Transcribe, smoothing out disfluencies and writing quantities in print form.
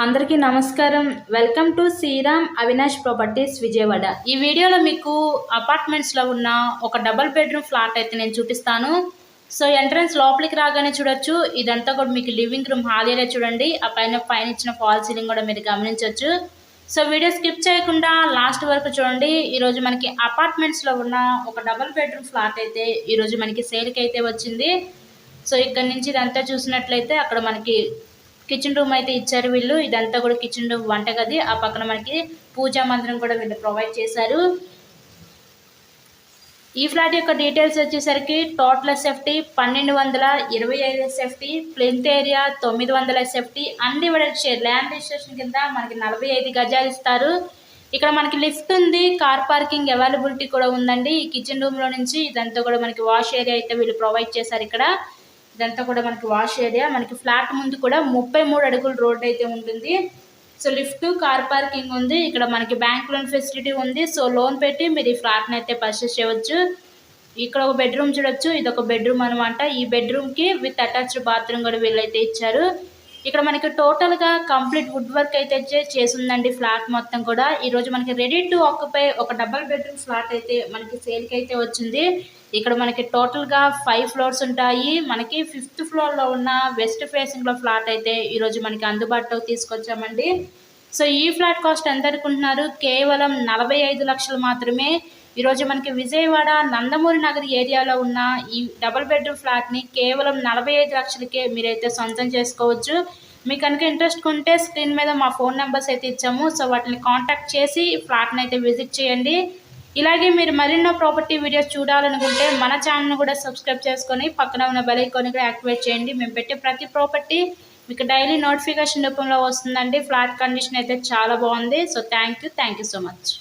అందరికీ నమస్కారం. Welcome to Sriram Avinash properties Vijayawada. ఈ వీడియోలో మీకు అపార్ట్మెంట్స్లో ఉన్న ఒక డబుల్ బెడ్రూమ్ ఫ్లాట్ అయితే నేను చూపిస్తాను. సో ఎంట్రన్స్ లోపలికి రాగానే చూడొచ్చు, ఇదంతా కూడా మీకు లివింగ్ రూమ్ హాల్ ఏరియా చూడండి. ఆ పైన ఇచ్చిన ఫాల్ సీలింగ్ కూడా మీరు గమనించవచ్చు. సో వీడియో స్కిప్ చేయకుండా లాస్ట్ వరకు చూడండి. ఈరోజు మనకి అపార్ట్మెంట్స్లో ఉన్న ఒక డబుల్ బెడ్రూమ్ ఫ్లాట్ అయితే ఈరోజు మనకి సేల్కి అయితే వచ్చింది. సో ఇక్కడ నుంచి ఇదంతా చూసినట్లయితే అక్కడ మనకి కిచెన్ రూమ్ అయితే ఇచ్చారు వీళ్ళు. ఇదంతా కూడా కిచెన్ రూమ్, వంటగది. ఆ పక్కన మనకి పూజా మందిరం కూడా వీళ్ళు ప్రొవైడ్ చేశారు. ఈ ఫ్లాట్ యొక్క డీటెయిల్స్ వచ్చేసరికి total SFT 1225 SFT, plinth area 900 SFT, undivided share land registration కింద మనకి 45 గజాలు ఇస్తారు. ఇక్కడ మనకి లిఫ్ట్ ఉంది, కార్ పార్కింగ్ అవైలబిలిటీ కూడా ఉందండి. ఈ కిచెన్ రూమ్లో నుంచి ఇదంతా కూడా మనకి వాష్ ఏరియా అయితే వీళ్ళు ప్రొవైడ్ చేశారు. ఇదంతా కూడా మనకి వాష్ ఏరియా. మనకి ఫ్లాట్ ముందు కూడా 33 అడుగుల రోడ్ అయితే ఉంటుంది. సో లిఫ్ట్, కార్ పార్కింగ్ ఉంది. ఇక్కడ మనకి బ్యాంక్ లోన్ ఫెసిలిటీ ఉంది. సో లోన్ పెట్టి మీరు ఈ ఫ్లాట్ని అయితే పర్చేస్ చేయవచ్చు. ఇక్కడ ఒక బెడ్రూమ్ చూడొచ్చు, ఇది ఒక బెడ్రూమ్ అనమాట. ఈ బెడ్రూమ్కి విత్ అటాచ్డ్ బాత్రూమ్ కూడా వీళ్ళైతే ఇచ్చారు. ఇక్కడ మనకి టోటల్గా కంప్లీట్ వుడ్ వర్క్ అయితే చేసిందండి ఫ్లాట్ మొత్తం కూడా. ఈరోజు మనకి రెడీ టు ఆక్యుపై ఒక డబల్ బెడ్రూమ్ ఫ్లాట్ అయితే మనకి సేల్కి అయితే వచ్చింది. ఇక్కడ మనకి టోటల్గా 5 ఫ్లోర్స్ ఉంటాయి. మనకి 5th ఫ్లోర్లో ఉన్న వెస్ట్ ఫేసింగ్లో ఫ్లాట్ అయితే ఈరోజు మనకి అందుబాటులోకి తీసుకొచ్చామండి. సో ఈ ఫ్లాట్ కాస్ట్ ఎంత అనుకుంటున్నారు? కేవలం 45 లక్షలు మాత్రమే. ఈరోజు మనకి విజయవాడ నందమూరి నగర్ ఏరియాలో ఉన్న ఈ డబుల్ బెడ్రూమ్ ఫ్లాట్ని కేవలం 45 లక్షలకే మీరైతే సొంతం చేసుకోవచ్చు. మీకు కనుక ఇంట్రెస్ట్ ఉంటే స్క్రీన్ మీద మా ఫోన్ నెంబర్స్ అయితే ఇచ్చాము. సో వాటిని కాంటాక్ట్ చేసి ఫ్లాట్ని అయితే విజిట్ చేయండి. ఇలాగే మీరు మరెన్నో ప్రాపర్టీ వీడియోస్ చూడాలనుకుంటే మన ఛానల్ని కూడా సబ్స్క్రైబ్ చేసుకొని పక్కన ఉన్న బెల్ ఐకాన్ని కూడా యాక్టివేట్ చేయండి. మేము పెట్టే ప్రతి ప్రాపర్టీ మీకు డైలీ నోటిఫికేషన్ రూపంలో వస్తుందండి. ఫ్లాట్ కండిషన్ అయితే చాలా బాగుంది. So thank you so much.